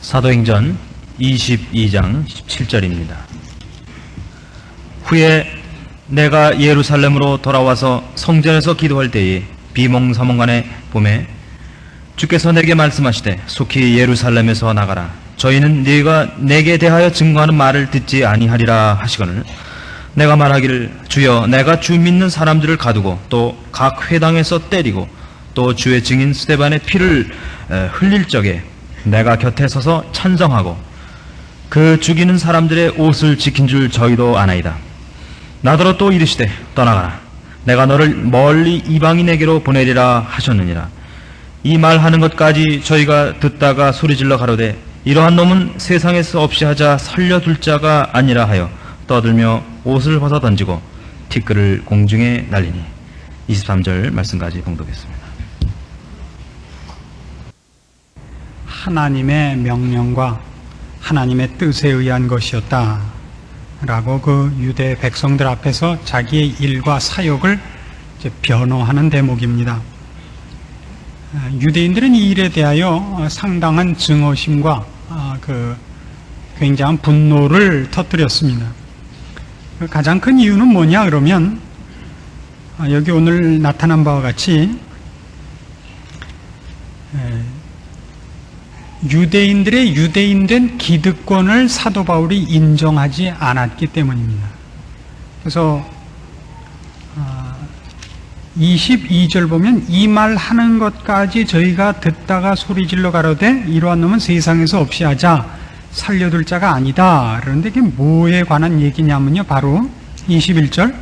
사도행전 22장 17절입니다. 후에 내가 예루살렘으로 돌아와서 성전에서 기도할 때에 비몽사몽간에 봄에 주께서 내게 말씀하시되 속히 예루살렘에서 나가라. 저희는 네가 내게 대하여 증거하는 말을 듣지 아니하리라 하시거늘 내가 말하기를 주여 내가 주 믿는 사람들을 가두고 또 각 회당에서 때리고 또 주의 증인 스데반의 피를 흘릴 적에 내가 곁에 서서 찬성하고 그 죽이는 사람들의 옷을 지킨 줄 저희도 아나이다. 나더러 또 이르시되 떠나가라. 내가 너를 멀리 이방인에게로 보내리라 하셨느니라. 이 말하는 것까지 저희가 듣다가 소리질러 가로되 이러한 놈은 세상에서 없이 하자 살려둘 자가 아니라 하여 떠들며 옷을 벗어 던지고 티끌을 공중에 날리니. 23절 말씀까지 봉독했습니다. 하나님의 명령과 하나님의 뜻에 의한 것이었다 라고 그 유대 백성들 앞에서 자기의 일과 사역을 변호하는 대목입니다. 유대인들은 이 일에 대하여 상당한 증오심과 굉장한 분노를 터뜨렸습니다. 가장 큰 이유는 뭐냐 그러면 여기 오늘 나타난 바와 같이 유대인들의 유대인된 기득권을 사도 바울이 인정하지 않았기 때문입니다. 그래서 22절 보면 이 말 하는 것까지 저희가 듣다가 소리질러 가로되 이러한 놈은 세상에서 없이 하자 살려둘 자가 아니다. 그런데 이게 뭐에 관한 얘기냐면요, 바로 21절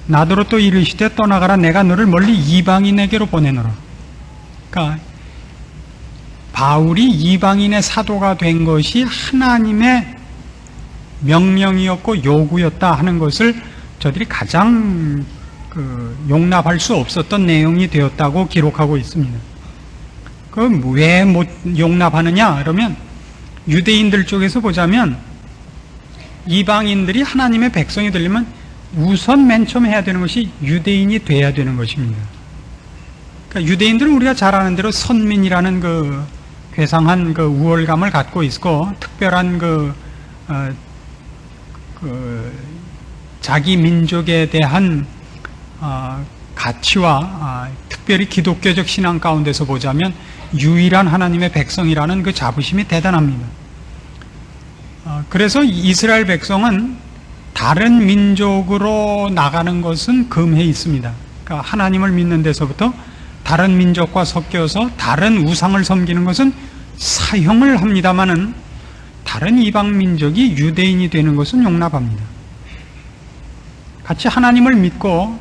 나더러 또 이르시되 떠나가라. 내가 너를 멀리 이방인에게로 보내노라. 그러니까 바울이 이방인의 사도가 된 것이 하나님의 명령이었고 요구였다 하는 것을 저들이 가장 용납할 수 없었던 내용이 되었다고 기록하고 있습니다. 그럼 왜 못 용납하느냐 그러면 유대인들 쪽에서 보자면 이방인들이 하나님의 백성이 되려면 우선 맨 처음 해야 되는 것이 유대인이 돼야 되는 것입니다. 그러니까 유대인들은 우리가 잘 아는 대로 선민이라는 괴상한 우월감을 갖고 있고 특별한 자기 민족에 대한 가치와 특별히 기독교적 신앙 가운데서 보자면 유일한 하나님의 백성이라는 그 자부심이 대단합니다. 그래서 이스라엘 백성은 다른 민족으로 나가는 것은 금해 있습니다. 그러니까 하나님을 믿는 데서부터 다른 민족과 섞여서 다른 우상을 섬기는 것은 사형을 합니다마는 다른 이방 민족이 유대인이 되는 것은 용납합니다. 같이 하나님을 믿고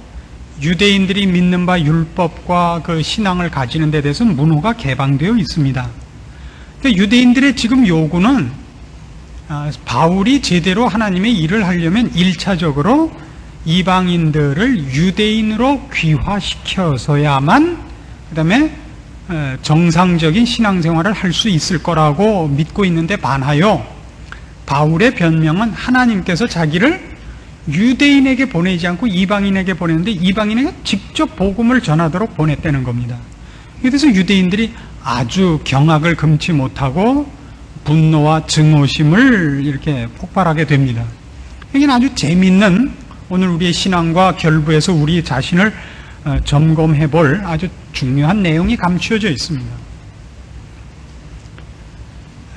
유대인들이 믿는 바 율법과 그 신앙을 가지는 데 대해서 문호가 개방되어 있습니다. 그러니까 유대인들의 지금 요구는 바울이 제대로 하나님의 일을 하려면 1차적으로 이방인들을 유대인으로 귀화시켜서야만 그 다음에 정상적인 신앙생활을 할 수 있을 거라고 믿고 있는데 반하여 바울의 변명은 하나님께서 자기를 유대인에게 보내지 않고 이방인에게 보냈는데 이방인에게 직접 복음을 전하도록 보냈다는 겁니다. 그래서 유대인들이 아주 경악을 금치 못하고 분노와 증오심을 이렇게 폭발하게 됩니다. 이게 아주 재미있는 오늘 우리의 신앙과 결부해서 우리 자신을 점검해 볼 아주 중요한 내용이 감추어져 있습니다.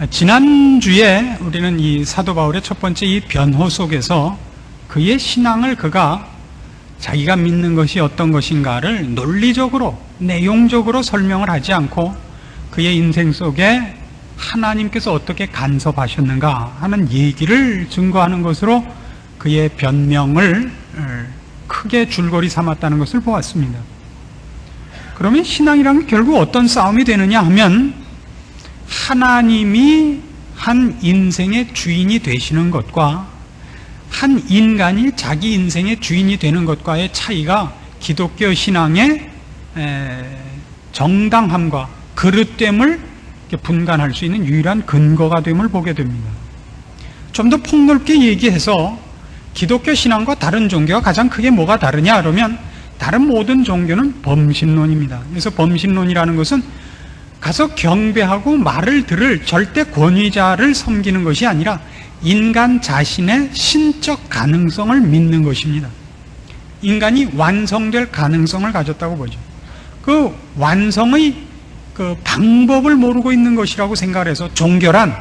지난주에 우리는 이 사도 바울의 첫 번째 이 변호 속에서 그의 신앙을 그가 자기가 믿는 것이 어떤 것인가를 논리적으로 내용적으로 설명을 하지 않고 그의 인생 속에 하나님께서 어떻게 간섭하셨는가 하는 얘기를 증거하는 것으로 그의 변명을 크게 줄거리 삼았다는 것을 보았습니다. 그러면 신앙이란 결국 어떤 싸움이 되느냐 하면 하나님이 한 인생의 주인이 되시는 것과 한 인간이 자기 인생의 주인이 되는 것과의 차이가 기독교 신앙의 정당함과 그릇됨을 분간할 수 있는 유일한 근거가 됨을 보게 됩니다. 좀 더 폭넓게 얘기해서 기독교 신앙과 다른 종교가 가장 크게 뭐가 다르냐 그러면 다른 모든 종교는 범신론입니다. 그래서 범신론이라는 것은 가서 경배하고 말을 들을 절대 권위자를 섬기는 것이 아니라 인간 자신의 신적 가능성을 믿는 것입니다. 인간이 완성될 가능성을 가졌다고 보죠. 그 완성의 그 방법을 모르고 있는 것이라고 생각해서 종교란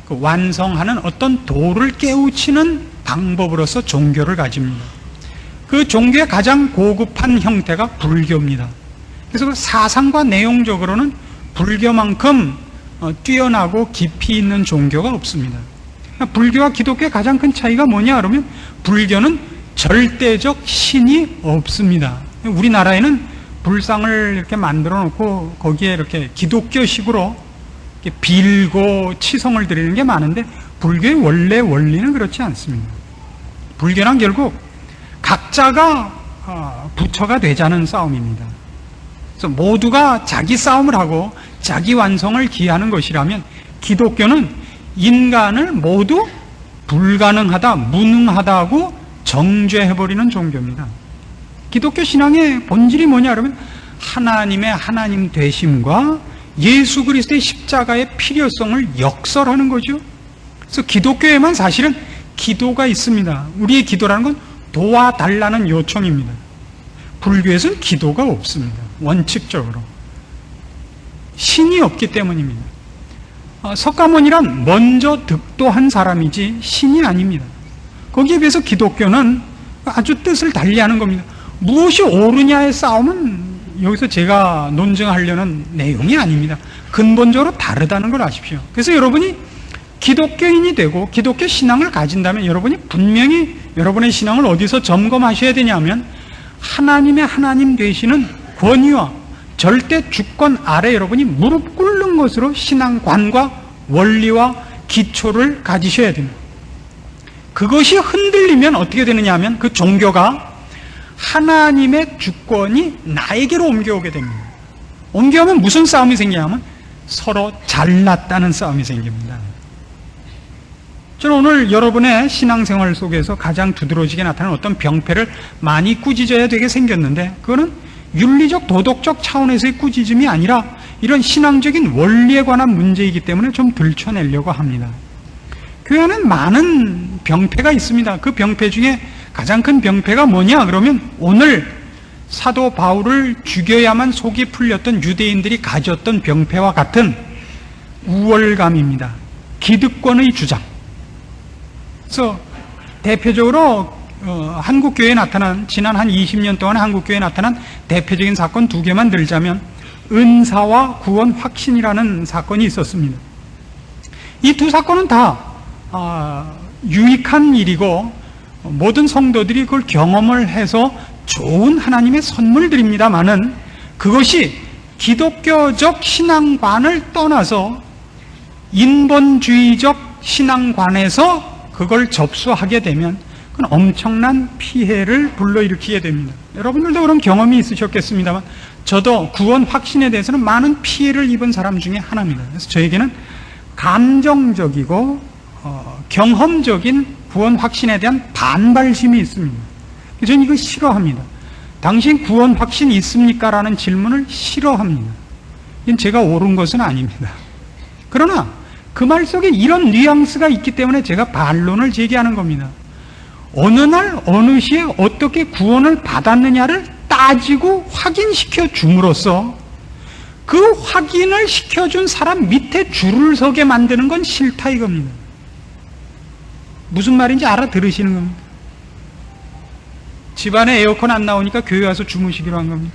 그 완성하는 어떤 도를 깨우치는 방법으로서 종교를 가집니다. 그 종교의 가장 고급한 형태가 불교입니다. 그래서 그 사상과 내용적으로는 불교만큼 뛰어나고 깊이 있는 종교가 없습니다. 불교와 기독교의 가장 큰 차이가 뭐냐 그러면 불교는 절대적 신이 없습니다. 우리나라에는 불상을 이렇게 만들어 놓고 거기에 이렇게 기독교식으로 이렇게 빌고 치성을 드리는 게 많은데 불교의 원래 원리는 그렇지 않습니다. 불교는 결국 각자가 부처가 되자는 싸움입니다. 그래서 모두가 자기 싸움을 하고 자기 완성을 기하는 것이라면 기독교는 인간을 모두 불가능하다, 무능하다고 정죄해버리는 종교입니다. 기독교 신앙의 본질이 뭐냐 그러면 하나님의 하나님 되심과 예수 그리스도의 십자가의 필요성을 역설하는 거죠. 그래서 기독교에만 사실은 기도가 있습니다. 우리의 기도라는 건 도와달라는 요청입니다. 불교에서는 기도가 없습니다. 원칙적으로. 신이 없기 때문입니다. 석가모니란 먼저 득도한 사람이지 신이 아닙니다. 거기에 비해서 기독교는 아주 뜻을 달리하는 겁니다. 무엇이 옳으냐의 싸움은 여기서 제가 논증하려는 내용이 아닙니다. 근본적으로 다르다는 걸 아십시오. 그래서 여러분이 기독교인이 되고 기독교 신앙을 가진다면 여러분이 분명히 여러분의 신앙을 어디서 점검하셔야 되냐면 하나님의 하나님 되시는 권위와 절대 주권 아래 여러분이 무릎 꿇는 것으로 신앙관과 원리와 기초를 가지셔야 됩니다. 그것이 흔들리면 어떻게 되느냐 하면 그 종교가 하나님의 주권이 나에게로 옮겨오게 됩니다. 옮겨오면 무슨 싸움이 생기냐면 서로 잘났다는 싸움이 생깁니다. 저는 오늘 여러분의 신앙생활 속에서 가장 두드러지게 나타나는 어떤 병폐를 많이 꾸짖어야 되게 생겼는데 그거는 윤리적 도덕적 차원에서의 꾸짖음이 아니라 이런 신앙적인 원리에 관한 문제이기 때문에 좀 들춰내려고 합니다. 교회 안에는 많은 병폐가 있습니다. 그 병폐 중에 가장 큰 병폐가 뭐냐 그러면 오늘 사도 바울을 죽여야만 속이 풀렸던 유대인들이 가졌던 병폐와 같은 우월감입니다. 기득권의 주장. 그래서 대표적으로 한국교회에 나타난 지난 한 20년 동안 한국교회에 나타난 대표적인 사건 두 개만 들자면 은사와 구원 확신이라는 사건이 있었습니다. 이 두 사건은 다 유익한 일이고 모든 성도들이 그걸 경험을 해서 좋은 하나님의 선물들입니다마는 그것이 기독교적 신앙관을 떠나서 인본주의적 신앙관에서 그걸 접수하게 되면 그건 엄청난 피해를 불러일으키게 됩니다. 여러분들도 그런 경험이 있으셨겠습니다만 저도 구원 확신에 대해서는 많은 피해를 입은 사람 중에 하나입니다. 그래서 저에게는 감정적이고 경험적인 구원 확신에 대한 반발심이 있습니다. 저는 이거 싫어합니다. 당신 구원 확신 있습니까? 라는 질문을 싫어합니다. 이건 제가 옳은 것은 아닙니다. 그러나 그 말 속에 이런 뉘앙스가 있기 때문에 제가 반론을 제기하는 겁니다. 어느 날 어느 시에 어떻게 구원을 받았느냐를 따지고 확인시켜 줌으로써 그 확인을 시켜준 사람 밑에 줄을 서게 만드는 건 싫다 이겁니다. 무슨 말인지 알아들으시는 겁니다. 집안에 에어컨 안 나오니까 교회 와서 주무시기로 한 겁니다.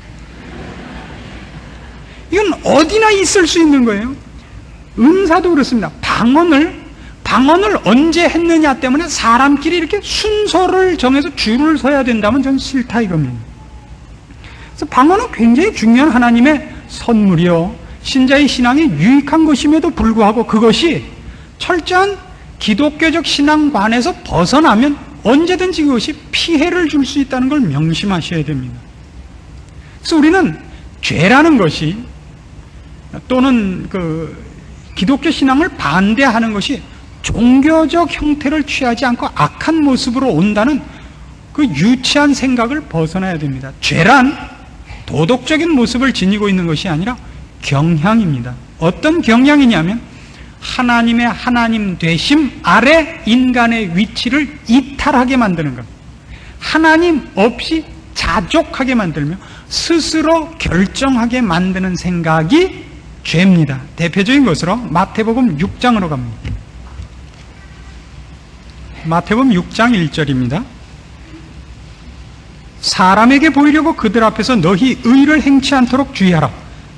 이건 어디나 있을 수 있는 거예요. 은사도 그렇습니다. 방언을 언제 했느냐 때문에 사람끼리 이렇게 순서를 정해서 줄을 서야 된다면 전 싫다 이겁니다. 그래서 방언은 굉장히 중요한 하나님의 선물이요 신자의 신앙에 유익한 것임에도 불구하고 그것이 철저한 기독교적 신앙관에서 벗어나면 언제든지 그것이 피해를 줄 수 있다는 걸 명심하셔야 됩니다. 그래서 우리는 죄라는 것이 또는 기독교 신앙을 반대하는 것이 종교적 형태를 취하지 않고 악한 모습으로 온다는 그 유치한 생각을 벗어나야 됩니다. 죄란 도덕적인 모습을 지니고 있는 것이 아니라 경향입니다. 어떤 경향이냐면 하나님의 하나님 되심 아래 인간의 위치를 이탈하게 만드는 것. 하나님 없이 자족하게 만들며 스스로 결정하게 만드는 생각이 죄입니다. 대표적인 것으로 마태복음 6장으로 갑니다. 마태복음 6장 1절입니다. 사람에게 보이려고 그들 앞에서 너희 의를 행치 않도록 주의하라.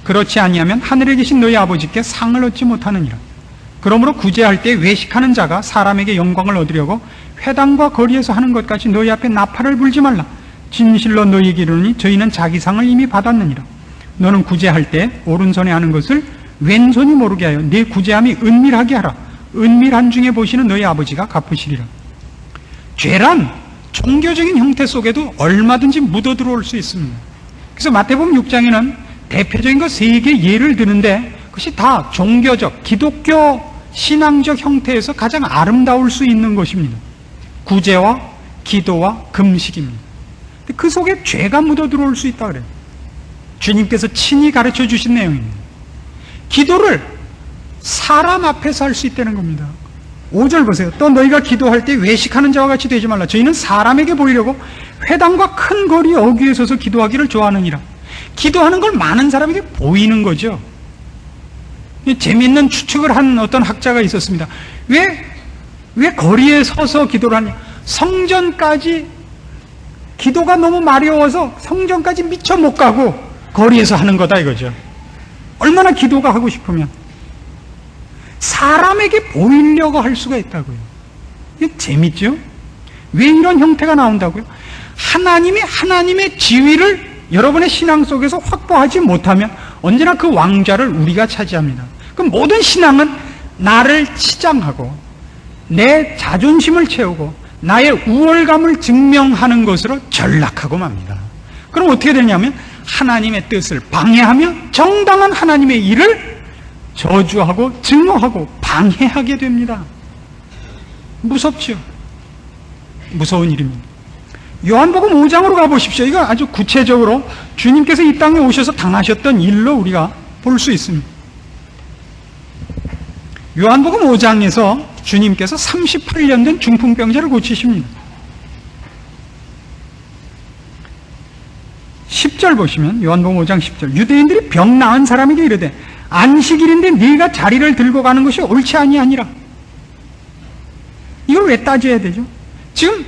그렇지 아니하면 하늘에 계신 너희 아버지께 상을 얻지 못하느니라. 그러므로 구제할 때 외식하는 자가 사람에게 영광을 얻으려고 회당과 거리에서 하는 것 같이 너희 앞에 나팔을 불지 말라. 진실로 너희에게 이르노니 저희는 자기 상을 이미 받았느니라. 너는 구제할 때 오른손에 하는 것을 왼손이 모르게 하여 네 구제함이 은밀하게 하라. 은밀한 중에 보시는 너희 아버지가 갚으시리라. 죄란 종교적인 형태 속에도 얼마든지 묻어 들어올 수 있습니다. 그래서 마태복음 6장에는 대표적인 것 3개 예를 드는데 그것이 다 종교적, 기독교 신앙적 형태에서 가장 아름다울 수 있는 것입니다. 구제와 기도와 금식입니다. 근데 그 속에 죄가 묻어 들어올 수 있다 그래요. 주님께서 친히 가르쳐 주신 내용입니다. 기도를 사람 앞에서 할 수 있다는 겁니다. 5절 보세요. 또 너희가 기도할 때 외식하는 자와 같이 되지 말라. 저희는 사람에게 보이려고 회당과 큰 거리 어귀에 서서 기도하기를 좋아하느니라. 기도하는 걸 많은 사람에게 보이는 거죠. 재미있는 추측을 한 어떤 학자가 있었습니다. 왜 거리에 서서 기도를 하냐? 성전까지 기도가 너무 마려워서 성전까지 미처 못 가고 거리에서 하는 거다 이거죠. 얼마나 기도가 하고 싶으면 사람에게 보이려고 할 수가 있다고요. 이게 재밌죠? 왜 이런 형태가 나온다고요? 하나님의 지위를 여러분의 신앙 속에서 확보하지 못하면 언제나 그 왕좌를 우리가 차지합니다. 그럼 모든 신앙은 나를 치장하고 내 자존심을 채우고 나의 우월감을 증명하는 것으로 전락하고 맙니다. 그럼 어떻게 되냐면 하나님의 뜻을 방해하며 정당한 하나님의 일을 저주하고 증오하고 방해하게 됩니다. 무섭죠? 무서운 일입니다. 요한복음 5장으로 가보십시오. 이거 아주 구체적으로 주님께서 이 땅에 오셔서 당하셨던 일로 우리가 볼 수 있습니다. 요한복음 5장에서 주님께서 38년 된 중풍병자를 고치십니다. 10절 보시면 요한복음 5장 10절 유대인들이 병 나은 사람에게 이르되 안식일인데 네가 자리를 들고 가는 것이 옳지 아니하니라. 이걸 왜 따져야 되죠? 지금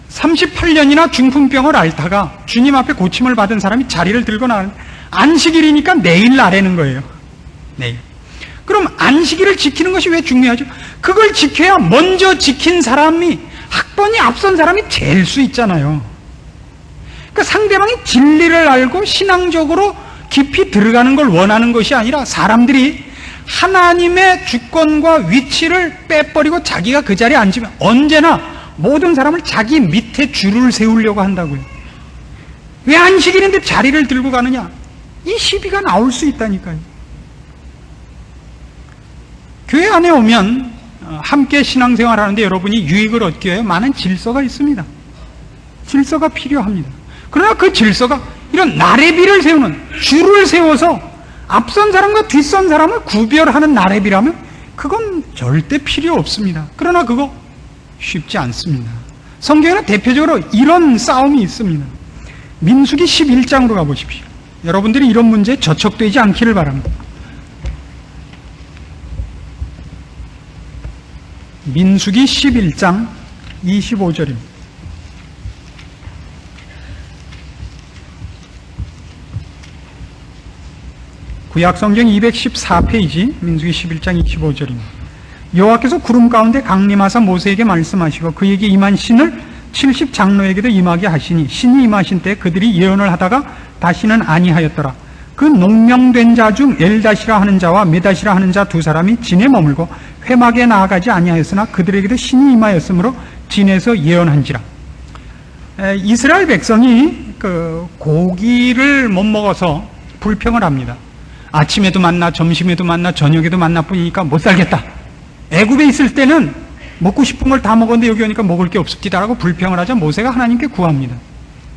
38년이나 중풍병을 앓다가 주님 앞에 고침을 받은 사람이 자리를 들고 나가는데 안식일이니까 내일 나라는 거예요. 내일. 그럼 안식일을 지키는 것이 왜 중요하죠? 그걸 지켜야 먼저 지킨 사람이 학번이 앞선 사람이 될 수 있잖아요. 그러니까 상대방이 진리를 알고 신앙적으로 깊이 들어가는 걸 원하는 것이 아니라 사람들이 하나님의 주권과 위치를 빼버리고 자기가 그 자리에 앉으면 언제나 모든 사람을 자기 밑에 줄을 세우려고 한다고요. 왜 안식일인데 자리를 들고 가느냐? 이 시비가 나올 수 있다니까요. 교회 안에 오면 함께 신앙생활 하는데 여러분이 유익을 얻기 위해 많은 질서가 있습니다. 질서가 필요합니다. 그러나 그 질서가 이런 나래비를 세우는 줄을 세워서 앞선 사람과 뒷선 사람을 구별하는 나래비라면 그건 절대 필요 없습니다. 그러나 그거 쉽지 않습니다. 성경에는 대표적으로 이런 싸움이 있습니다. 민수기 11장으로 가보십시오. 여러분들이 이런 문제에 저촉되지 않기를 바랍니다. 민수기 11장 25절입니다. 구약성경 214페이지 민수기 11장 25절입니다. 여호와께서 구름 가운데 강림하사 모세에게 말씀하시고 그에게 임한 신을 70장로에게도 임하게 하시니 신이 임하신 때 그들이 예언을 하다가 다시는 아니하였더라. 그 농명된 자 중 엘다시라 하는 자와 메다시라 하는 자 두 사람이 진에 머물고 회막에 나아가지 아니하였으나 그들에게도 신이 임하였으므로 진에서 예언한지라. 이스라엘 백성이 그 고기를 못 먹어서 불평을 합니다. 아침에도 만나 점심에도 만나 저녁에도 만나뿐이니까 못 살겠다. 애굽에 있을 때는 먹고 싶은 걸 다 먹었는데 여기 오니까 먹을 게 없습니다라고 불평을 하자 모세가 하나님께 구합니다.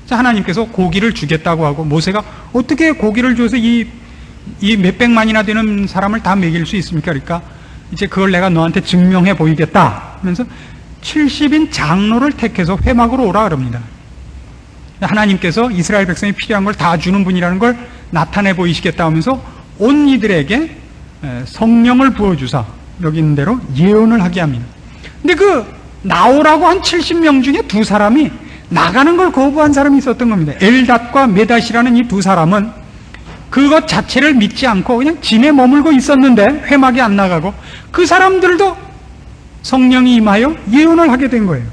자, 하나님께서 고기를 주겠다고 하고 모세가 어떻게 고기를 줘서 이 이 몇백만이나 되는 사람을 다 먹일 수 있습니까? 그러니까 이제 그걸 내가 너한테 증명해 보이겠다 하면서 70인 장로를 택해서 회막으로 오라 그럽니다. 하나님께서 이스라엘 백성이 필요한 걸 다 주는 분이라는 걸 나타내 보이시겠다 하면서 온 이들에게 성령을 부어주사 여기 있는 대로 예언을 하게 합니다. 근데 그 나오라고 한 70명 중에 두 사람이 나가는 걸 거부한 사람이 있었던 겁니다. 엘닷과 메닷이라는 이 두 사람은 그것 자체를 믿지 않고 그냥 진에 머물고 있었는데 회막에 안 나가고, 그 사람들도 성령이 임하여 예언을 하게 된 거예요.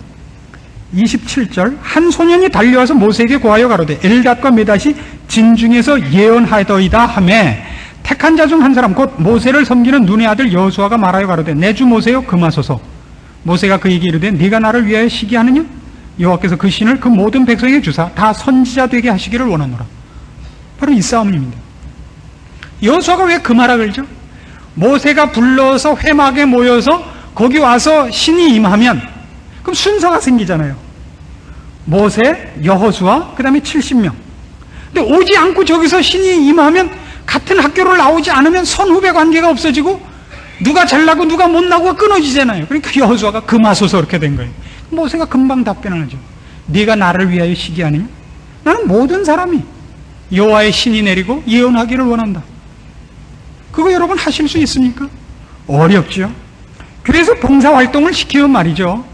27절, 한 소년이 달려와서 모세에게 고하여 가로되 엘닷과 메닷이 진중에서 예언하더이다 하매 택한 자 중 한 사람 곧 모세를 섬기는 눈의 아들 여호수아가 말하여 가로되 내 주 모세여 금하소서. 모세가 그에게 이르되 네가 나를 위하여 시기하느냐? 여호와께서 그 신을 그 모든 백성에게 주사 다 선지자 되게 하시기를 원하노라. 바로 이 싸움입니다. 여호수아가 왜 금하라 그러죠? 모세가 불러서 회막에 모여서 거기 와서 신이 임하면 그럼 순서가 생기잖아요. 모세, 여호수아, 그 다음에 70명. 근데 오지 않고 저기서 신이 임하면 같은 학교를 나오지 않으면 선후배 관계가 없어지고 누가 잘나고 누가 못나고가 끊어지잖아요. 그러니까 여호수아가 금하소서 이렇게 된 거예요. 모세가 금방 답변하죠. 네가 나를 위하여 시기하느냐? 나는 모든 사람이 여호와의 신이 내리고 예언하기를 원한다. 그거 여러분 하실 수 있습니까? 어렵죠. 그래서 봉사활동을 시키면 말이죠.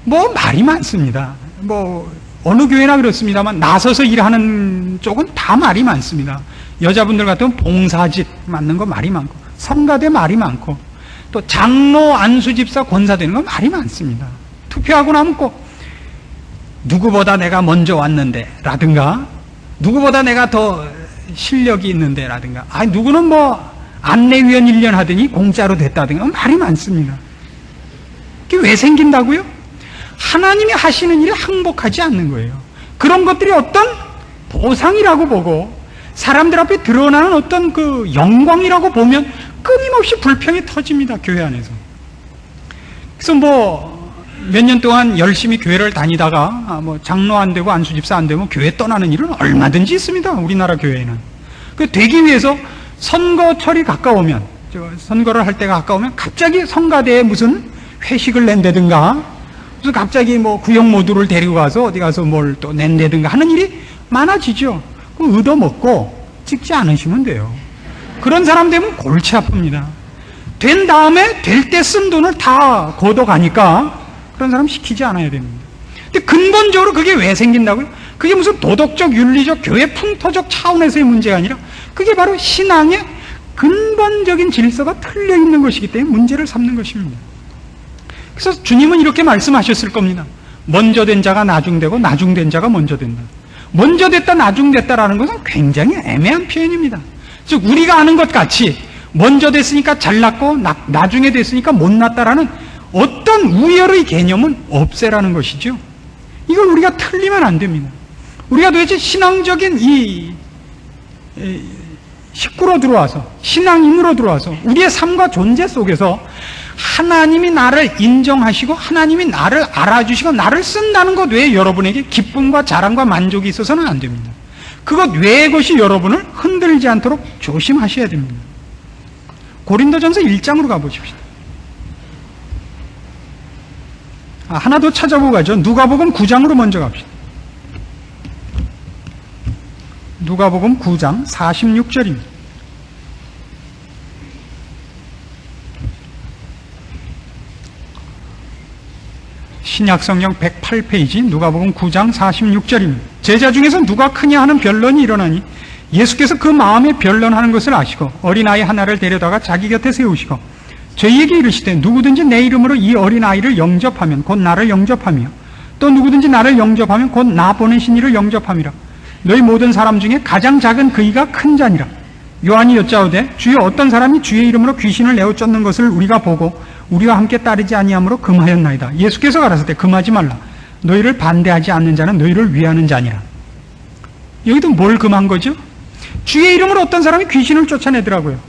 뭐 말이 많습니다. 뭐 어느 교회나 그렇습니다만 나서서 일하는 쪽은 다 말이 많습니다. 여자분들 같으면 봉사집 맡는 거 말이 많고, 성가대 말이 많고, 또 장로, 안수집사, 권사 되는 거 말이 많습니다. 투표하고 나면 꼭 누구보다 내가 먼저 왔는데 라든가 누구보다 내가 더 실력이 있는데 라든가 누구는 뭐 안내위원 1년 하더니 공짜로 됐다든가 말이 많습니다. 그게 왜 생긴다고요? 하나님이 하시는 일에 항복하지 않는 거예요. 그런 것들이 어떤 보상이라고 보고 사람들 앞에 드러나는 어떤 그 영광이라고 보면 끊임없이 불평이 터집니다. 교회 안에서. 그래서 뭐 몇 년 동안 열심히 교회를 다니다가 뭐 장로 안 되고 안수집사 안 되면 교회 떠나는 일은 얼마든지 있습니다. 우리나라 교회에는. 그 되기 위해서 선거철이 가까우면, 선거를 할 때가 가까우면 갑자기 성가대에 무슨 회식을 낸다든가 무슨 갑자기 뭐 구형 모두를 데리고 가서 어디 가서 뭘 또 낸다든가 하는 일이 많아지죠. 그럼 얻어먹고 찍지 않으시면 돼요. 그런 사람 되면 골치 아픕니다. 된 다음에 될 때 쓴 돈을 다 걷어가니까 그런 사람 시키지 않아야 됩니다. 근데 근본적으로 그게 왜 생긴다고요? 그게 무슨 도덕적, 윤리적, 교회 풍토적 차원에서의 문제가 아니라 그게 바로 신앙의 근본적인 질서가 틀려 있는 것이기 때문에 문제를 삼는 것입니다. 그래서 주님은 이렇게 말씀하셨을 겁니다. 먼저 된 자가 나중되고 나중된 자가 먼저 된다. 먼저 됐다 나중됐다라는 것은 굉장히 애매한 표현입니다. 즉 우리가 아는 것 같이 먼저 됐으니까 잘났고 나중에 됐으니까 못났다라는 어떤 우열의 개념은 없애라는 것이죠. 이걸 우리가 틀리면 안 됩니다. 우리가 도대체 신앙적인 이 식구로 들어와서 신앙인으로 들어와서 우리의 삶과 존재 속에서 하나님이 나를 인정하시고 하나님이 나를 알아주시고 나를 쓴다는 것 외에 여러분에게 기쁨과 자랑과 만족이 있어서는 안 됩니다. 그것 외의 것이 여러분을 흔들지 않도록 조심하셔야 됩니다. 고린도전서 1장으로 가보십시다. 하나 더 찾아보고 가죠. 누가복음 9장으로 먼저 갑시다. 누가복음 9장 46절입니다. 신약성경 108페이지 누가복음 9장 46절입니다. 제자 중에서 누가 크냐 하는 변론이 일어나니 예수께서 그 마음에 변론하는 것을 아시고 어린아이 하나를 데려다가 자기 곁에 세우시고 저희에게 이르시되 누구든지 내 이름으로 이 어린아이를 영접하면 곧 나를 영접하며 또 누구든지 나를 영접하면 곧 나 보내신 이를 영접함이라. 너희 모든 사람 중에 가장 작은 그이가 큰 자니라. 요한이 여짜오되 주여 어떤 사람이 주의 이름으로 귀신을 내어 쫓는 것을 우리가 보고 우리와 함께 따르지 아니함으로 금하였나이다. 예수께서 가라사대 금하지 말라. 너희를 반대하지 않는 자는 너희를 위하는 자니라. 여기도 뭘 금한 거죠? 주의 이름으로 어떤 사람이 귀신을 쫓아내더라고요.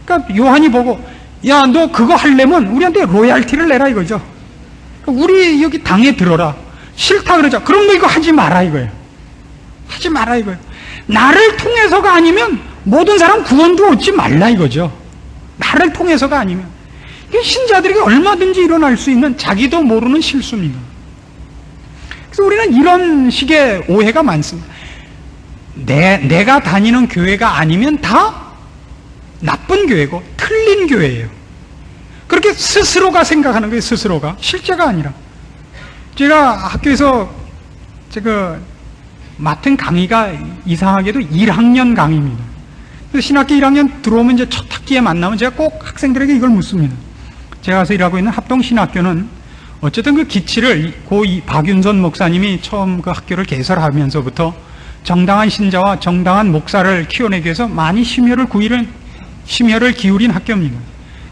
그러니까 요한이 보고 야, 너 그거 하려면 우리한테 로얄티를 내라 이거죠. 그러니까 우리 여기 당에 들어라. 싫다 그러죠. 그럼 너 이거 하지 마라 이거예요. 하지 마라 이거예요. 나를 통해서가 아니면 모든 사람 구원도 얻지 말라 이거죠. 나를 통해서가 아니면. 이게 신자들에게 얼마든지 일어날 수 있는 자기도 모르는 실수입니다. 그래서 우리는 이런 식의 오해가 많습니다. 내가 다니는 교회가 아니면 다 나쁜 교회고 틀린 교회예요. 그렇게 스스로가 생각하는 거예요. 스스로가. 실제가 아니라. 제가 학교에서 제가 맡은 강의가 이상하게도 1학년 강의입니다. 그래서 신학기 1학년 들어오면 이제 첫 학기에 만나면 제가 꼭 학생들에게 이걸 묻습니다. 제가 가서 일하고 있는 합동신학교는 어쨌든 그 기치를 고 박윤선 목사님이 처음 그 학교를 개설하면서부터 정당한 신자와 정당한 목사를 키워내기 위해서 많이 심혈을 기울인 학교입니다.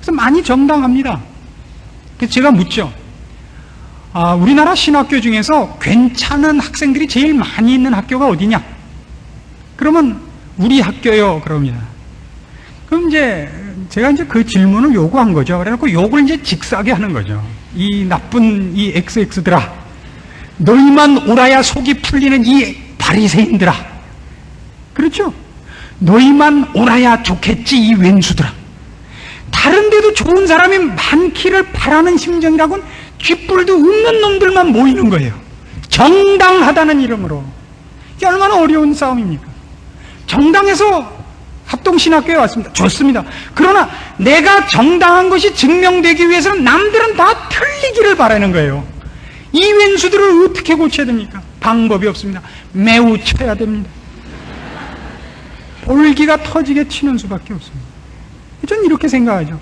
그래서 많이 정당합니다. 그래서 제가 묻죠. 우리나라 신학교 중에서 괜찮은 학생들이 제일 많이 있는 학교가 어디냐? 그러면 우리 학교요. 그럽니다. 그럼 이제 제가 이제 그 질문을 요구한 거죠. 그래놓고 욕을 이제 직사하게 하는 거죠. 이 나쁜 이 XX들아, 너희만 옳아야 속이 풀리는 이 바리새인들아, 그렇죠? 너희만 옳아야 좋겠지 이 왼수들아. 다른 데도 좋은 사람이 많기를 바라는 심정이라고는 쥐뿔도 없는 놈들만 모이는 거예요. 정당하다는 이름으로. 이게 얼마나 어려운 싸움입니까? 정당해서 합동신학교에 왔습니다. 좋습니다. 그러나 내가 정당한 것이 증명되기 위해서는 남들은 다 틀리기를 바라는 거예요. 이 왼수들을 어떻게 고쳐야 됩니까? 방법이 없습니다. 매우 쳐야 됩니다. 볼기가 터지게 치는 수밖에 없습니다. 저는 이렇게 생각하죠.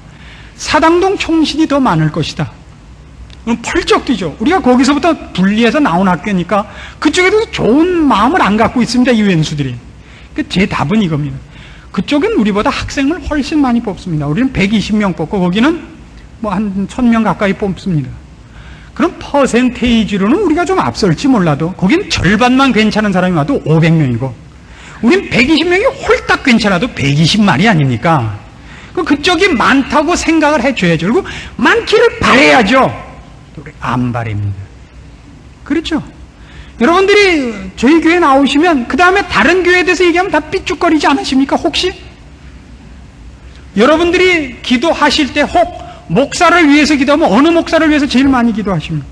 사당동 총신이 더 많을 것이다. 그럼 펄쩍 뛰죠. 우리가 거기서부터 분리해서 나온 학교니까 그쪽에도 좋은 마음을 안 갖고 있습니다. 이 왼수들이. 제 답은 이겁니다. 그쪽은 우리보다 학생을 훨씬 많이 뽑습니다. 우리는 120명 뽑고 거기는 뭐 한 1000명 가까이 뽑습니다. 그럼 퍼센테이지로는 우리가 좀 앞설지 몰라도 거긴 절반만 괜찮은 사람이 와도 500명이고 우린 120명이 홀딱 괜찮아도 120마리 아닙니까? 그쪽이 많다고 생각을 해줘야죠. 그리고 많기를 바라야죠. 우리 안 바랍니다. 그렇죠? 여러분들이 저희 교회 나오시면 그 다음에 다른 교회에 대해서 얘기하면 다 삐죽거리지 않으십니까? 혹시? 여러분들이 기도하실 때 혹 목사를 위해서 기도하면 어느 목사를 위해서 제일 많이 기도하십니까?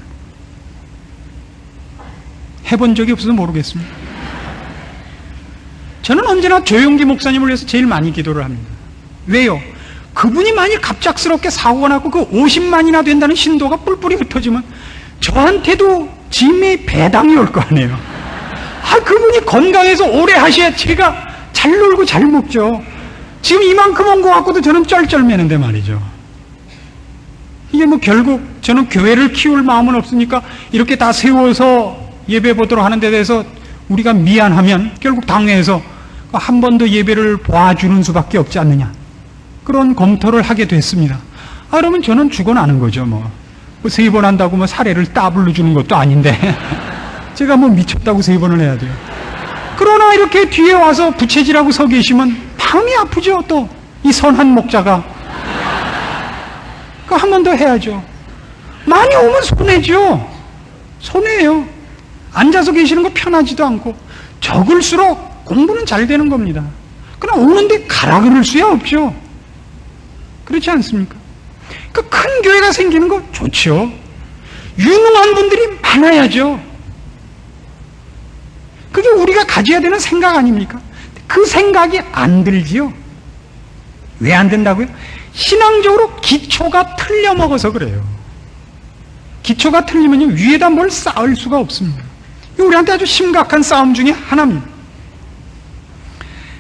해본 적이 없어서 모르겠습니다. 저는 언제나 조용기 목사님을 위해서 제일 많이 기도를 합니다. 왜요? 그분이 만약 갑작스럽게 사고가 나고 그 50만이나 된다는 신도가 뿔뿔이 흩어지면 저한테도 짐의 배당이 올 거 아니에요. 그분이 건강해서 오래 하셔야 제가 잘 놀고 잘 먹죠. 지금 이만큼 온 거 갖고도 저는 쩔쩔매는데 말이죠. 이게 뭐 결국 저는 교회를 키울 마음은 없으니까 이렇게 다 세워서 예배 보도록 하는 데 대해서 우리가 미안하면 결국 당회에서 한 번 더 예배를 봐주는 수밖에 없지 않느냐. 그런 검토를 하게 됐습니다. 그러면 저는 죽어나는 거죠. 뭐 3번 한다고 뭐 사례를 따블로 주는 것도 아닌데 제가 뭐 미쳤다고 3번을 해야 돼요. 그러나 이렇게 뒤에 와서 부채질하고 서 계시면 마음이 아프죠. 또 이 선한 목자가 한 번 더 해야죠. 많이 오면 손해죠. 손해예요. 앉아서 계시는 거 편하지도 않고 적을수록 공부는 잘 되는 겁니다. 그러나 오는데 가라 그럴 수야 없죠. 그렇지 않습니까? 그 큰 교회가 생기는 거 좋죠. 유능한 분들이 많아야죠. 그게 우리가 가져야 되는 생각 아닙니까? 그 생각이 안 들지요. 왜 안 된다고요? 신앙적으로 기초가 틀려먹어서 그래요. 기초가 틀리면요 위에다 뭘 쌓을 수가 없습니다. 우리한테 아주 심각한 싸움 중에 하나입니다.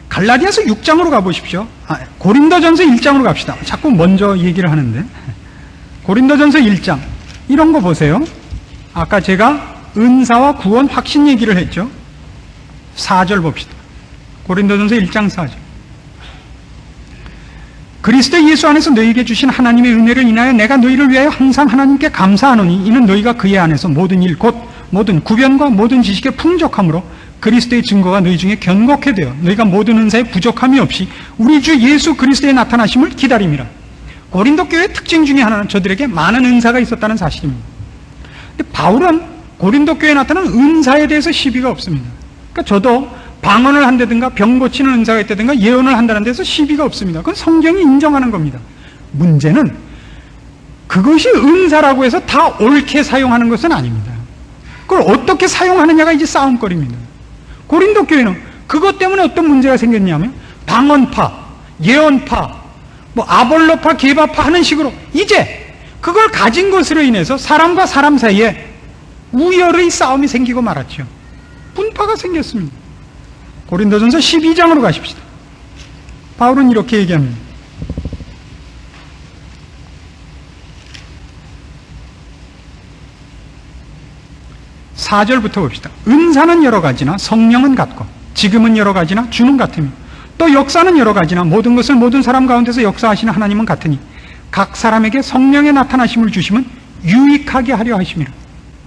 갈라디아서 6장으로 가보십시오. 고린도전서 1장으로 갑시다. 자꾸 먼저 얘기를 하는데 고린도전서 1장 이런 거 보세요. 아까 제가 은사와 구원 확신 얘기를 했죠. 4절 봅시다. 고린도전서 1장 4절. 그리스도 예수 안에서 너희에게 주신 하나님의 은혜를 인하여 내가 너희를 위하여 항상 하나님께 감사하노니 이는 너희가 그의 안에서 모든 일 곧 모든 구변과 모든 지식에 풍족함으로 그리스도의 증거가 너희 중에 견고케 되어 너희가 모든 은사에 부족함이 없이 우리 주 예수 그리스도의 나타나심을 기다림이라. 고린도 교회의 특징 중에 하나는 저들에게 많은 은사가 있었다는 사실입니다. 근데 바울은 고린도 교회에 나타난 은사에 대해서 시비가 없습니다. 그러니까 저도 방언을 한다든가 병 고치는 은사가 있다든가 예언을 한다는 데서 시비가 없습니다. 그건 성경이 인정하는 겁니다. 문제는 그것이 은사라고 해서 다 옳게 사용하는 것은 아닙니다. 그걸 어떻게 사용하느냐가 이제 싸움거리입니다. 고린도 교회는 그것 때문에 어떤 문제가 생겼냐면 방언파, 예언파, 뭐 아볼로파, 게바파 하는 식으로 이제 그걸 가진 것으로 인해서 사람과 사람 사이에 우열의 싸움이 생기고 말았죠. 분파가 생겼습니다. 고린도전서 12장으로 가십시다. 바울은 이렇게 얘기합니다. 사절부터 봅시다. 은사는 여러 가지나 성령은 같고 지금은 여러 가지나 주는 같으며 또 역사는 여러 가지나 모든 것을 모든 사람 가운데서 역사하시는 하나님은 같으니 각 사람에게 성령의 나타나심을 주심은 유익하게 하려 하심이라.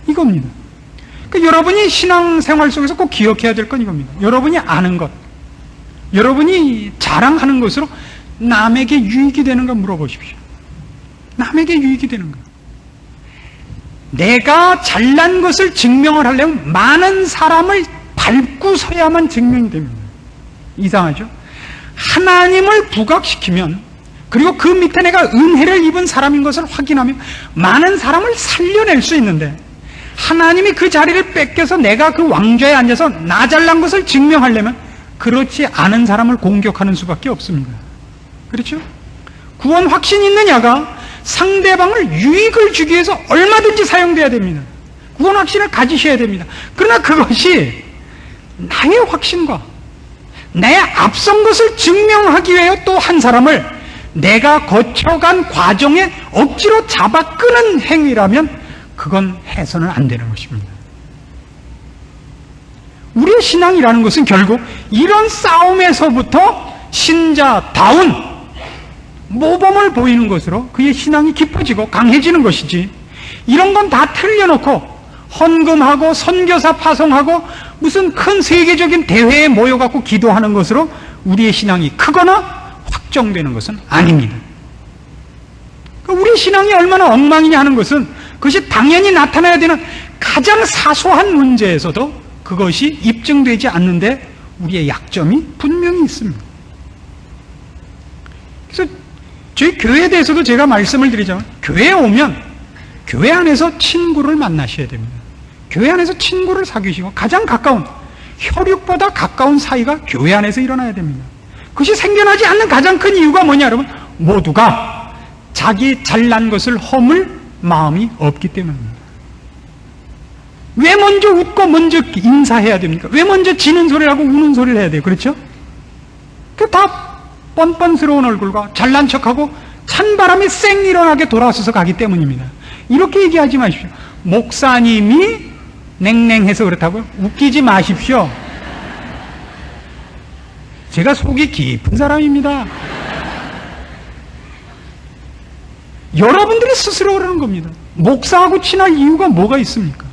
이겁니다. 그러니까 여러분이 신앙생활 속에서 꼭 기억해야 될 건 이겁니다. 여러분이 아는 것, 여러분이 자랑하는 것으로 남에게 유익이 되는가 물어보십시오. 남에게 유익이 되는가. 내가 잘난 것을 증명을 하려면 많은 사람을 밟고 서야만 증명이 됩니다. 이상하죠? 하나님을 부각시키면, 그리고 그 밑에 내가 은혜를 입은 사람인 것을 확인하면 많은 사람을 살려낼 수 있는데, 하나님이 그 자리를 뺏겨서 내가 그 왕좌에 앉아서 나 잘난 것을 증명하려면 그렇지 않은 사람을 공격하는 수밖에 없습니다. 그렇죠? 구원 확신이 있는 야가 상대방을 유익을 주기 위해서 얼마든지 사용돼야 됩니다. 구원 확신을 가지셔야 됩니다. 그러나 그것이 나의 확신과 내 앞선 것을 증명하기 위해 또 한 사람을 내가 거쳐간 과정에 억지로 잡아 끄는 행위라면 그건 해서는 안 되는 것입니다. 우리의 신앙이라는 것은 결국 이런 싸움에서부터 신자다운 모범을 보이는 것으로 그의 신앙이 깊어지고 강해지는 것이지, 이런 건 다 틀려놓고 헌금하고 선교사 파송하고 무슨 큰 세계적인 대회에 모여갖고 기도하는 것으로 우리의 신앙이 크거나 확정되는 것은 아닙니다. 우리 신앙이 얼마나 엉망이냐 하는 것은 그것이 당연히 나타나야 되는 가장 사소한 문제에서도 그것이 입증되지 않는데 우리의 약점이 분명히 있습니다. 그래서 저희 교회에 대해서도 제가 말씀을 드리자면, 교회에 오면 교회 안에서 친구를 만나셔야 됩니다. 교회 안에서 친구를 사귀시고 가장 가까운, 혈육보다 가까운 사이가 교회 안에서 일어나야 됩니다. 그것이 생겨나지 않는 가장 큰 이유가 뭐냐 여러분? 모두가 자기 잘난 것을 허물 마음이 없기 때문입니다. 왜 먼저 웃고 먼저 인사해야 됩니까? 왜 먼저 지는 소리를 하고 우는 소리를 해야 돼요? 그렇죠? 그 다 뻔뻔스러운 얼굴과 잘난 척하고 찬바람이 쌩 일어나게 돌아서서 가기 때문입니다. 이렇게 얘기하지 마십시오. 목사님이 냉랭해서 그렇다고요? 웃기지 마십시오. 제가 속이 깊은 사람입니다. 여러분들이 스스로 그러는 겁니다. 목사하고 친할 이유가 뭐가 있습니까?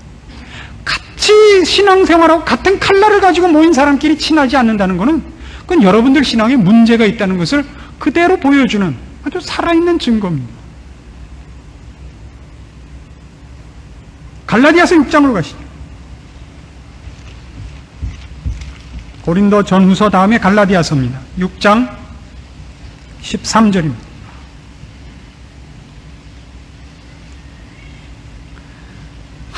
같이 신앙생활하고 같은 칼날을 가지고 모인 사람끼리 친하지 않는다는 것은 그건 여러분들 신앙에 문제가 있다는 것을 그대로 보여주는 아주 살아있는 증거입니다. 갈라디아서 6장으로 가시죠. 고린도 전후서 다음에 갈라디아서입니다. 6장 13절입니다.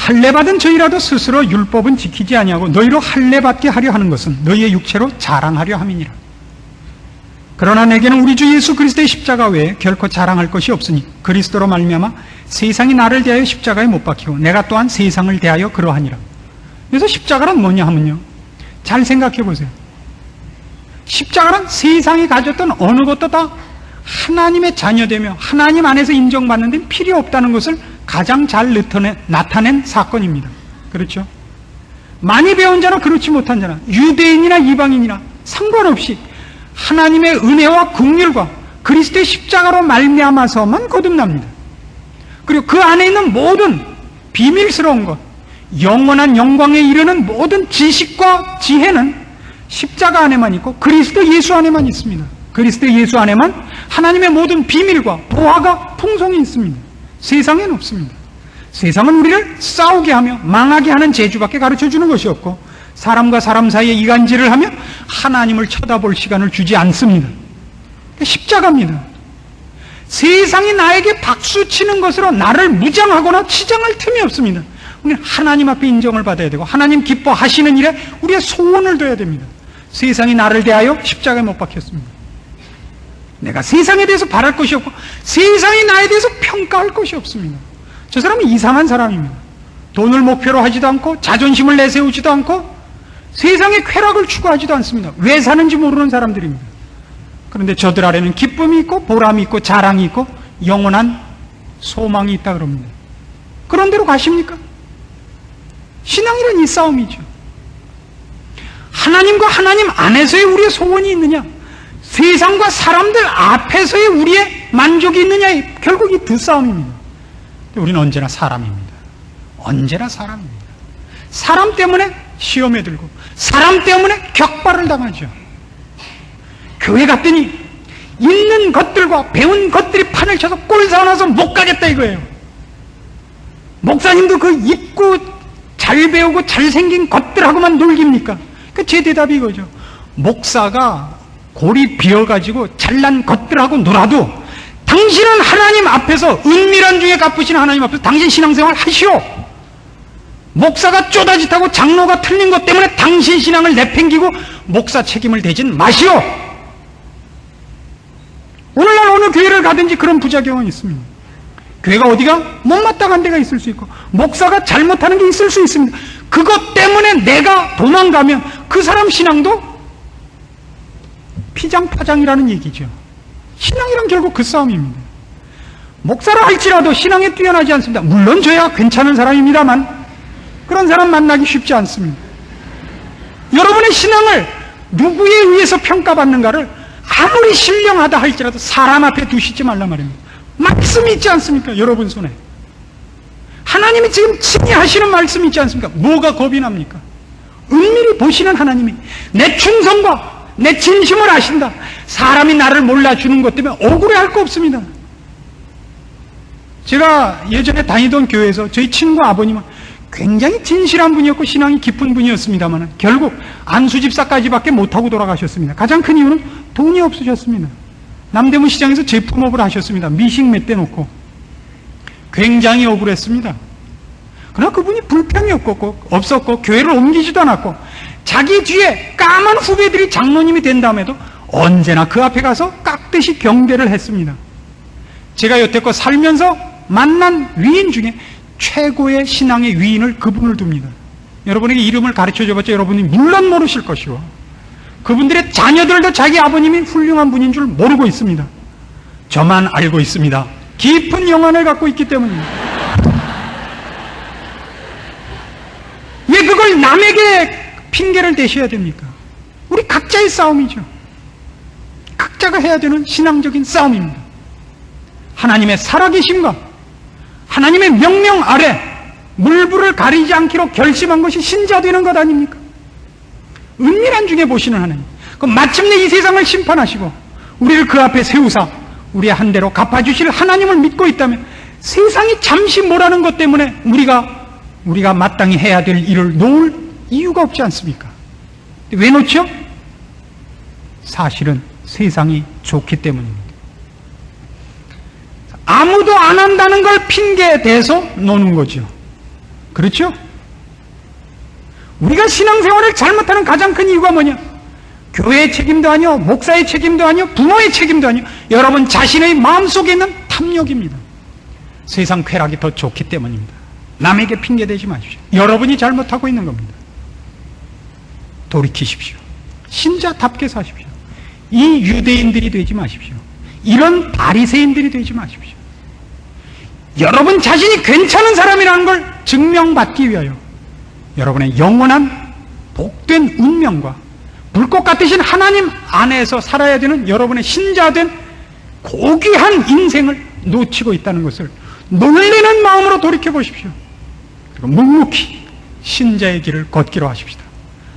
할례받은 저희라도 스스로 율법은 지키지 아니하고 너희로 할례받게 하려 하는 것은 너희의 육체로 자랑하려 함이니라. 그러나 내게는 우리 주 예수 그리스도의 십자가 외에 결코 자랑할 것이 없으니 그리스도로 말미암아 세상이 나를 대하여 십자가에 못 박히고 내가 또한 세상을 대하여 그러하니라. 그래서 십자가란 뭐냐 하면요, 잘 생각해 보세요. 십자가란 세상이 가졌던 어느 것도 다 하나님의 자녀되며 하나님 안에서 인정받는 데 필요 없다는 것을 가장 잘 나타낸 사건입니다. 그렇죠? 많이 배운 자나 그렇지 못한 자나 유대인이나 이방인이나 상관없이 하나님의 은혜와 긍휼과 그리스도의 십자가로 말미암아서만 거듭납니다. 그리고 그 안에 있는 모든 비밀스러운 것, 영원한 영광에 이르는 모든 지식과 지혜는 십자가 안에만 있고 그리스도 예수 안에만 있습니다. 그리스도 예수 안에만 하나님의 모든 비밀과 보화가 풍성히 있습니다. 세상에는 없습니다. 세상은 우리를 싸우게 하며 망하게 하는 재주밖에 가르쳐주는 것이 없고 사람과 사람 사이에 이간질을 하며 하나님을 쳐다볼 시간을 주지 않습니다. 십자가입니다. 세상이 나에게 박수 치는 것으로 나를 무장하거나 치장할 틈이 없습니다. 우리는 하나님 앞에 인정을 받아야 되고 하나님 기뻐하시는 일에 우리의 소원을 둬야 됩니다. 세상이 나를 대하여 십자가에 못 박혔습니다. 내가 세상에 대해서 바랄 것이 없고 세상이 나에 대해서 평가할 것이 없습니다. 저 사람은 이상한 사람입니다. 돈을 목표로 하지도 않고 자존심을 내세우지도 않고 세상의 쾌락을 추구하지도 않습니다. 왜 사는지 모르는 사람들입니다. 그런데 저들 안에는 기쁨이 있고 보람이 있고 자랑이 있고 영원한 소망이 있다 그럽니다. 그런 대로 가십니까? 신앙이란 이 싸움이죠. 하나님과 하나님 안에서의 우리의 소원이 있느냐, 세상과 사람들 앞에서의 우리의 만족이 있느냐, 결국 이 두 싸움입니다. 우리는 언제나 사람입니다. 언제나 사람입니다. 사람 때문에 시험에 들고 사람 때문에 격발을 당하죠. 교회 갔더니 있는 것들과 배운 것들이 판을 쳐서 꼴 사나서 못 가겠다 이거예요. 목사님도 그 입고 잘 배우고 잘생긴 것들하고만 놀깁니까? 제 대답이 이거죠. 목사가 골이 비어가지고 잘난 것들하고 놀아도 당신은 하나님 앞에서 은밀한 중에 갚으시는 하나님 앞에서 당신 신앙생활 하시오. 목사가 쪼다짓하고 장로가 틀린 것 때문에 당신 신앙을 내팽기고 목사 책임을 대진 마시오. 오늘날 어느 교회를 가든지 그런 부작용은 있습니다. 교회가 어디가 못마땅한 데가 있을 수 있고 목사가 잘못하는 게 있을 수 있습니다. 그것 때문에 내가 도망가면 그 사람 신앙도 피장파장이라는 얘기죠. 신앙이란 결국 그 싸움입니다. 목사라 할지라도 신앙에 뛰어나지 않습니다. 물론 저야 괜찮은 사람입니다만 그런 사람 만나기 쉽지 않습니다. 여러분의 신앙을 누구에 의해서 평가받는가를 아무리 신령하다 할지라도 사람 앞에 두시지 말란 말입니다. 말씀이 있지 않습니까? 여러분 손에 하나님이 지금 칭의하시는 말씀이 있지 않습니까? 뭐가 겁이 납니까? 은밀히 보시는 하나님이 내 충성과 내 진심을 아신다. 사람이 나를 몰라주는 것 때문에 억울해할 거 없습니다. 제가 예전에 다니던 교회에서 저희 친구 아버님은 굉장히 진실한 분이었고 신앙이 깊은 분이었습니다만 결국 안수집사까지밖에 못하고 돌아가셨습니다. 가장 큰 이유는 돈이 없으셨습니다. 남대문 시장에서 제품업을 하셨습니다. 미식 몇 대 놓고 굉장히 억울했습니다. 그러나 그분이 불평이 없었고 교회를 옮기지도 않았고 자기 뒤에 까만 후배들이 장로님이 된 다음에도 언제나 그 앞에 가서 깍듯이 경배를 했습니다. 제가 여태껏 살면서 만난 위인 중에 최고의 신앙의 위인을 그분을 둡니다. 여러분에게 이름을 가르쳐줘봤자 여러분이 물론 모르실 것이고 그분들의 자녀들도 자기 아버님이 훌륭한 분인 줄 모르고 있습니다. 저만 알고 있습니다. 깊은 영안을 갖고 있기 때문입니다. 왜 그걸 남에게 핑계를 대셔야 됩니까? 우리 각자의 싸움이죠. 각자가 해야 되는 신앙적인 싸움입니다. 하나님의 살아계심과 하나님의 명령 아래 물불을 가리지 않기로 결심한 것이 신자 되는 것 아닙니까? 은밀한 중에 보시는 하나님, 그럼 마침내 이 세상을 심판하시고 우리를 그 앞에 세우사 우리의 한 대로 갚아주실 하나님을 믿고 있다면 세상이 잠시 뭐라는 것 때문에 우리가 마땅히 해야 될 일을 놓을 이유가 없지 않습니까? 왜 놓죠? 사실은 세상이 좋기 때문입니다. 아무도 안 한다는 걸 핑계에 대서 노는 거죠. 그렇죠? 우리가 신앙생활을 잘못하는 가장 큰 이유가 뭐냐? 교회의 책임도 아니요, 목사의 책임도 아니요, 부모의 책임도 아니요, 여러분 자신의 마음속에 있는 탐욕입니다. 세상 쾌락이 더 좋기 때문입니다. 남에게 핑계대지 마십시오. 여러분이 잘못하고 있는 겁니다. 돌이키십시오. 신자답게 사십시오. 이 유대인들이 되지 마십시오. 이런 바리새인들이 되지 마십시오. 여러분 자신이 괜찮은 사람이라는 걸 증명받기 위하여 여러분의 영원한 복된 운명과 불꽃 같으신 하나님 안에서 살아야 되는 여러분의 신자된 고귀한 인생을 놓치고 있다는 것을 놀리는 마음으로 돌이켜 보십시오. 그리고 묵묵히 신자의 길을 걷기로 하십시다.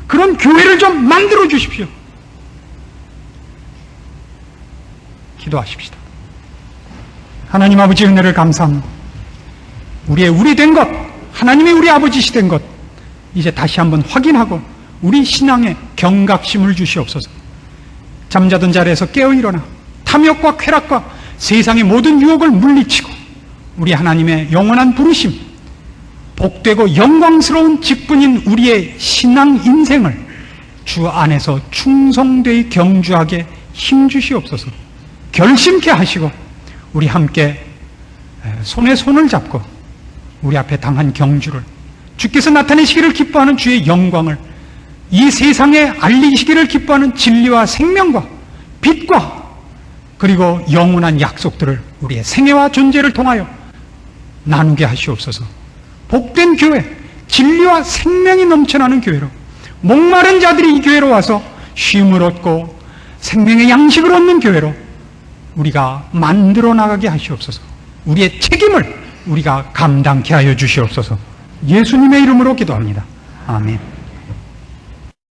그런 교회를 좀 만들어 주십시오. 기도하십시다. 하나님 아버지 은혜를 감사합니다. 우리 된 것, 하나님이 우리 아버지시 된 것, 이제 다시 한번 확인하고 우리 신앙에 경각심을 주시옵소서. 잠자던 자리에서 깨어 일어나 탐욕과 쾌락과 세상의 모든 유혹을 물리치고 우리 하나님의 영원한 부르심, 복되고 영광스러운 직분인 우리의 신앙 인생을 주 안에서 충성되이 경주하게 힘주시옵소서. 결심케 하시고 우리 함께 손에 손을 잡고 우리 앞에 당한 경주를, 주께서 나타내시기를 기뻐하는 주의 영광을 이 세상에 알리시기를 기뻐하는 진리와 생명과 빛과 그리고 영원한 약속들을 우리의 생애와 존재를 통하여 나누게 하시옵소서. 복된 교회, 진리와 생명이 넘쳐나는 교회로, 목마른 자들이 이 교회로 와서 쉼을 얻고 생명의 양식을 얻는 교회로 우리가 만들어 나가게 하시옵소서. 우리의 책임을 우리가 감당케 하여 주시옵소서. 예수님의 이름으로 기도합니다. 아멘.